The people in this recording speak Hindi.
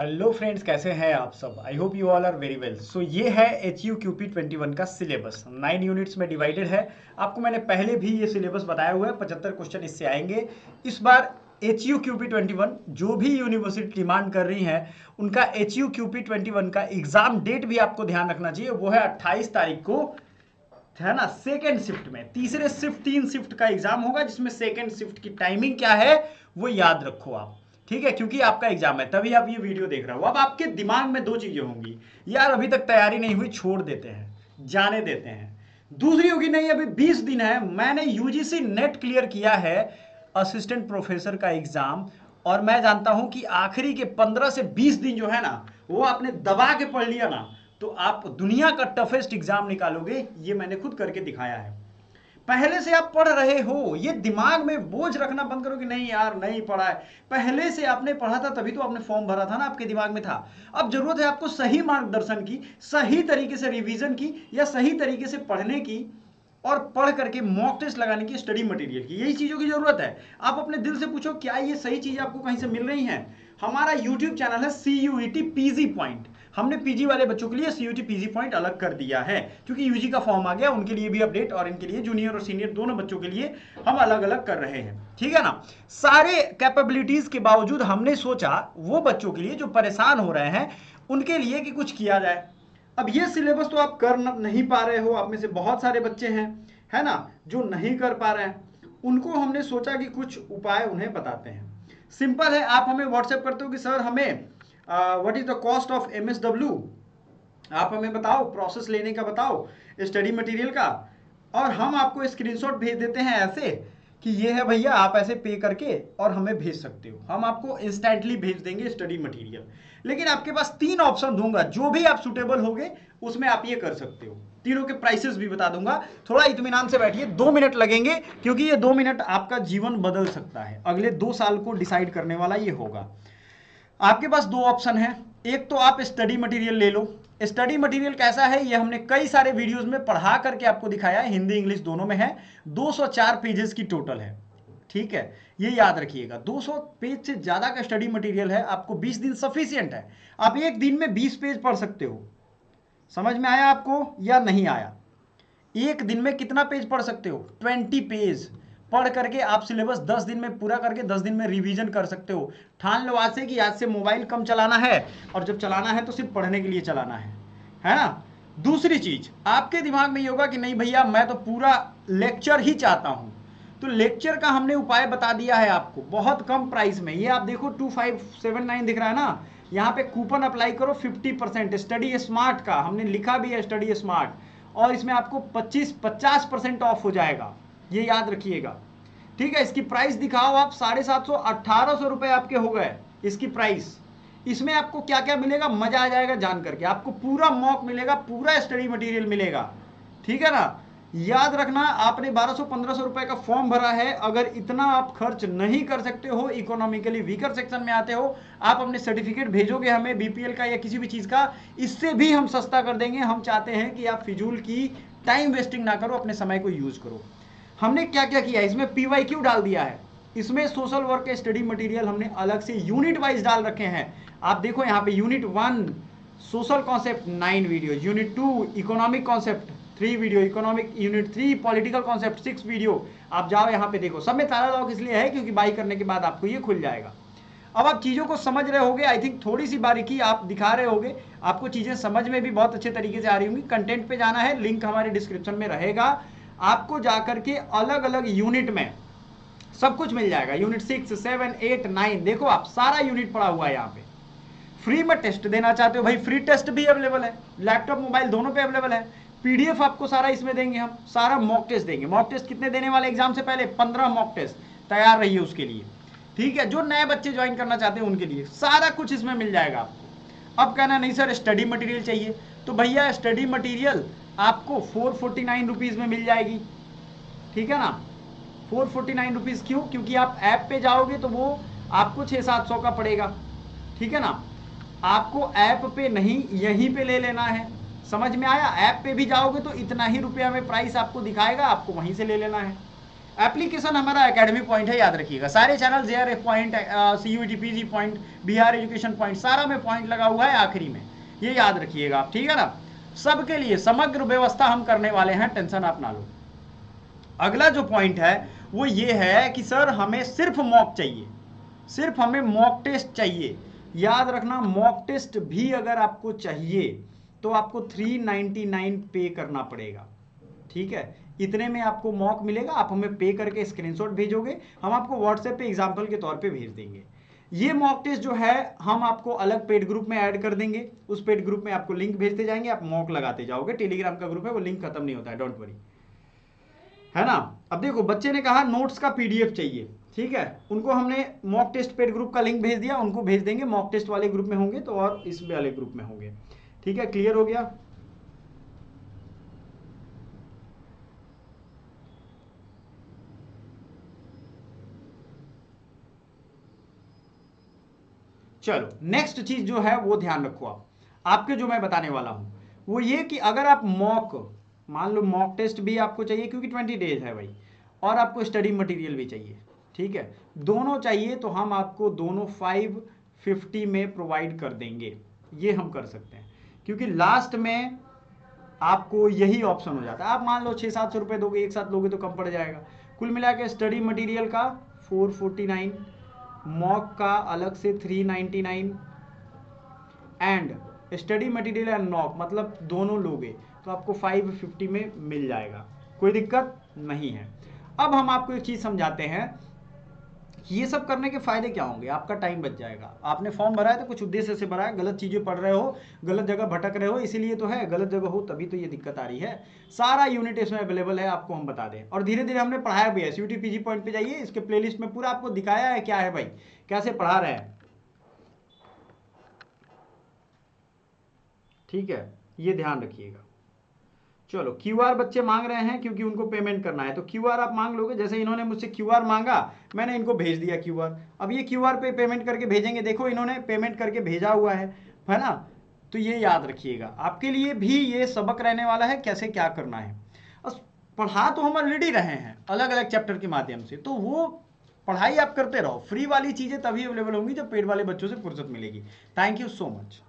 हेलो फ्रेंड्स, कैसे हैं आप सब। I hope you all are very well. So ये है HUQP 21 का सिलेबस 9 यूनिट्स में डिवाइडेड है। आपको मैंने पहले भी ये सिलेबस बताया हुआ है, 75 क्वेश्चन इससे आएंगे। इस बार HUQP 21 जो भी यूनिवर्सिटी डिमांड कर रही है उनका HUQP 21 का एग्जाम डेट भी आपको ध्यान रखना चाहिए। वो है 28 तारीख को, है ना, सेकेंड शिफ्ट में। तीसरे शिफ्ट 3 शिफ्ट का एग्जाम होगा जिसमें सेकेंड शिफ्ट की टाइमिंग क्या है वो याद रखो आप, ठीक है, क्योंकि आपका एग्जाम है तभी आप ये वीडियो देख रहे हो। अब आपके दिमाग में दो चीजें होंगी, यार अभी तक तैयारी नहीं हुई, छोड़ देते हैं, जाने देते हैं। दूसरी होगी, नहीं अभी 20 दिन है, मैंने यूजीसी नेट क्लियर किया है असिस्टेंट प्रोफेसर का एग्जाम, और मैं जानता हूं कि आखिरी के 15 से 20 दिन जो है ना वो आपने दबा के पढ़ लिया ना तो आप दुनिया का टफेस्ट एग्जाम निकालोगे। ये मैंने खुद करके दिखाया है। पहले से आप पढ़ रहे हो, ये दिमाग में बोझ रखना बंद करो कि नहीं यार नहीं पढ़ा है। पहले से आपने पढ़ा था तभी तो आपने फॉर्म भरा था ना, आपके दिमाग में था। अब जरूरत है आपको सही मार्गदर्शन की, सही तरीके से रिवीजन की, या सही तरीके से पढ़ने की, और पढ़ करके मॉक टेस्ट लगाने की, स्टडी मटेरियल की, यही चीजों की जरूरत है। आप अपने दिल से पूछो क्या ये सही चीज आपको कहीं से मिल रही है। हमारा यूट्यूब चैनल है CUET PG पॉइंट। हमने पीजी वाले बच्चों के लिए CUET PG पॉइंट अलग कर दिया है, क्योंकि यूजी का फॉर्म आ गया, उनके लिए भी अपडेट, और इनके लिए जूनियर और सीनियर दोनों बच्चों के लिए हम अलग अलग कर रहे हैं, ठीक है ना। सारे कैपेबिलिटीज के बावजूद हमने सोचा वो बच्चों के लिए जो परेशान हो रहे हैं उनके लिए कि कुछ किया जाए। अब ये सिलेबस तो आप कर नहीं पा रहे हो, आप में से बहुत सारे बच्चे हैं, है ना, जो नहीं कर पा रहे हैं। उनको हमने सोचा कि कुछ उपाय उन्हें बताते हैं। सिंपल है, आप हमें व्हाट्सएप करते हो कि सर हमें what is the cost of MSW, आप हमें बताओ, प्रोसेस लेने का बताओ, स्टडी मटेरियल का, और हम आपको स्क्रीनशॉट भेज देते हैं ऐसे कि ये है भैया, आप ऐसे पे करके और हमें भेज सकते हो, हम आपको इंस्टेंटली भेज देंगे स्टडी मटेरियल। लेकिन आपके पास 3 ऑप्शन दूंगा, जो भी आप सुटेबल होगे उसमें आप ये कर सकते हो। तीनों के प्राइसेस भी बता दूंगा। थोड़ा इत्मीनान से बैठिए, 2 मिनट लगेंगे, क्योंकि ये 2 मिनट आपका जीवन बदल सकता है। अगले 2 साल को डिसाइड करने वाला ये होगा। आपके पास 2 ऑप्शन है। एक तो आप स्टडी मटेरियल ले लो। स्टडी मटेरियल कैसा है ये हमने कई सारे वीडियोस में पढ़ा करके आपको दिखाया है, हिंदी इंग्लिश दोनों में है। 204 पेजेस की टोटल है, ठीक है, ये याद रखिएगा। 200 पेज से ज्यादा का स्टडी मटेरियल है, आपको 20 दिन सफिशियंट है। आप एक दिन में 20 पेज पढ़ सकते हो। समझ में आया आपको या नहीं आया? एक दिन में कितना पेज पढ़ सकते हो? 20 पेज पढ़ करके आप सिलेबस 10 दिन में पूरा करके 10 दिन में रिवीजन कर सकते हो। ठान लो आज से कि आज से मोबाइल कम चलाना है, और जब चलाना है तो सिर्फ पढ़ने के लिए चलाना है ना। दूसरी चीज आपके दिमाग में ये होगा कि नहीं भैया मैं तो पूरा लेक्चर ही चाहता हूं, तो लेक्चर का हमने उपाय बता दिया है आपको बहुत कम प्राइस में। ये आप देखो 2579 दिख रहा है ना, यहाँ पे कूपन अप्लाई करो 50%। स्टडी स्मार्ट का हमने लिखा भी है स्टडी स्मार्ट, और इसमें आपको 50% ऑफ हो जाएगा, ये याद रखिएगा, ठीक है। इसकी प्राइस दिखाओ आप, 750 1800 रुपए आपके हो गए इसकी प्राइस। इसमें आपको क्या क्या मिलेगा, मजा आ जाएगा जान करके। आपको पूरा मॉक मिलेगा, पूरा स्टडी मटेरियल मिलेगा, ठीक है ना। याद रखना, आपने 1200-1500 रुपए का फॉर्म भरा है, अगर इतना आप खर्च नहीं कर सकते हो, इकोनॉमिकली वीकर सेक्शन में आते हो, आप अपने सर्टिफिकेट भेजोगे हमें BPL का या किसी भी चीज का, इससे भी हम सस्ता कर देंगे। हम चाहते हैं कि आप फिजूल की टाइम वेस्टिंग ना करो, अपने समय को यूज करो। हमने क्या क्या किया, इसमें PYQ डाल दिया है, इसमें सोशल वर्क के स्टडी मटेरियल हमने अलग से यूनिट वाइज डाल रखे हैं। आप देखो यहाँ पे unit 1 social concept 9 video, unit 2 economic concept 3 video, economic unit 3 political concept 6 video. आप जाओ यहाँ पे देखो, सब में ताला लॉक इसलिए है क्योंकि बाई करने के बाद आपको ये खुल जाएगा। अब आप चीज़ों को समझ रहे होगे, आई थिंक थोड़ी सी बारीकी आप दिखा रहे होगे, आपको चीज़ें समझ में भी बहुत अच्छे तरीके से आ रही होंगी। कंटेंट पे जाना है, लिंक हमारे डिस्क्रिप्शन में रहेगा, आपको जाकर के अलग अलग यूनिट में सब कुछ मिल जाएगा। यूनिट 6, 7, 8, 9 देखो आप, सारा यूनिट पड़ा हुआ है यहाँ पे। फ्री में टेस्ट देना चाहते हो भाई, फ्री टेस्ट भी अवेलेबल है, लैपटॉप मोबाइल दोनों पे अवेलेबल है। PDF आपको सारा इसमें देंगे, हम सारा मॉक टेस्ट देंगे। मॉक टेस्ट कितने देने वाले एग्जाम से पहले? 15 मॉक टेस्ट, तैयार रहिए उसके लिए, ठीक है। जो नए बच्चे ज्वाइन करना चाहते हैं उनके लिए सारा कुछ इसमें मिल जाएगा आपको। अब कहना नहीं सर स्टडी मटेरियल चाहिए, तो भैया स्टडी मटेरियल आपको 449 रुपीज में मिल जाएगी, ठीक है ना। 449 रुपीज क्यों? क्योंकि आप ऐप पे जाओगे तो वो आपको 600-700 का पड़ेगा, ठीक है ना। आपको ऐप पे नहीं यहीं पे ले लेना है, समझ में आया। ऐप पे भी जाओगे तो इतना ही रुपया में प्राइस आपको दिखाएगा, आपको वहीं से ले लेना है, एप्लीकेशन हमारा एकेडमी पॉइंट है, याद रखिएगा। सारे channel JRF point, CUET PG point, Bihar education point, सारा में पॉइंट लगा हुआ है आखिरी में, ये याद रखिएगा आप, ठीक है ना। सबके लिए समग्र व्यवस्था हम करने वाले हैं, टेंशन आप ना लो। अगला जो पॉइंट है वो ये है कि सर हमें सिर्फ मॉक चाहिए, सिर्फ हमें मॉक टेस्ट चाहिए। याद रखना, मॉक टेस्ट भी अगर आपको चाहिए तो आपको 399 पे करना पड़ेगा, ठीक है। इतने में आपको मॉक मिलेगा, आप हमें पे करके स्क्रीनशॉट भेजोगे, हम आपको व्हाट्सएप पे एग्जाम्पल के तौर पे भेज देंगे। ये मॉक टेस्ट जो है हम आपको अलग पेड ग्रुप में ऐड कर देंगे, उस पेड ग्रुप में आपको लिंक भेजते जाएंगे, आप मॉक लगाते जाओगे। टेलीग्राम का ग्रुप है, वो लिंक खत्म नहीं होता है, डोंट वरी, है ना। अब देखो, बच्चे ने कहा नोट्स का PDF चाहिए, ठीक है, उनको हमने मॉक टेस्ट पेड ग्रुप का लिंक भेज दिया, उनको भेज देंगे। मॉक टेस्ट वाले ग्रुप में होंगे तो और इस वाले ग्रुप में होंगे, ठीक है। क्लियर हो गया? चलो, नेक्स्ट चीज जो है वो ध्यान रखो आप, आपके जो मैं बताने वाला हूं वो ये कि अगर आप मॉक, मान लो मॉक टेस्ट भी आपको चाहिए क्योंकि 20 डेज है भाई, और आपको स्टडी मटेरियल भी चाहिए, ठीक है, दोनों चाहिए, तो हम आपको दोनों 550 में प्रोवाइड कर देंगे। ये हम कर सकते हैं क्योंकि लास्ट में आपको यही ऑप्शन हो जाता है। आप मान लो 600-700 रुपये दोगे, एक साथ लोगे तो कम पड़ जाएगा। कुल मिला के स्टडी मटेरियल का 449, मॉक का अलग से 399, and study material and mock मतलब दोनों लोगे तो आपको 550 में मिल जाएगा, कोई दिक्कत नहीं है। अब हम आपको एक चीज समझाते हैं, ये सब करने के फायदे क्या होंगे। आपका टाइम बच जाएगा, आपने फॉर्म भरा है तो कुछ उद्देश्य से भरा है, गलत चीजें पढ़ रहे हो, गलत जगह भटक रहे हो, इसीलिए तो है, गलत जगह हो तभी तो ये दिक्कत आ रही है। सारा यूनिट इसमें अवेलेबल है, आपको हम बता दें, और धीरे धीरे हमने पढ़ाया भी है। CUET PG पॉइंट पे जाइए, इसके प्लेलिस्ट में पूरा आपको दिखाया है क्या है भाई, कैसे पढ़ा रहे हैं, ठीक है, ये ध्यान रखिएगा। चलो, QR बच्चे मांग रहे हैं क्योंकि उनको पेमेंट करना है, तो QR आप मांग लोगे। जैसे इन्होंने मुझसे QR मांगा, मैंने इनको भेज दिया QR। अब ये QR पे पेमेंट करके भेजेंगे, देखो इन्होंने पेमेंट करके भेजा हुआ है ना। तो ये याद रखिएगा, आपके लिए भी ये सबक रहने वाला है, कैसे क्या करना है। बस पढ़ा तो हम ऑलरेडी रहे हैं अलग अलग चैप्टर के माध्यम से, तो वो पढ़ाई आप करते रहो। फ्री वाली चीजें तभी अवेलेबल होंगी जब पेड वाले बच्चों से फुर्सत मिलेगी। Thank you so much.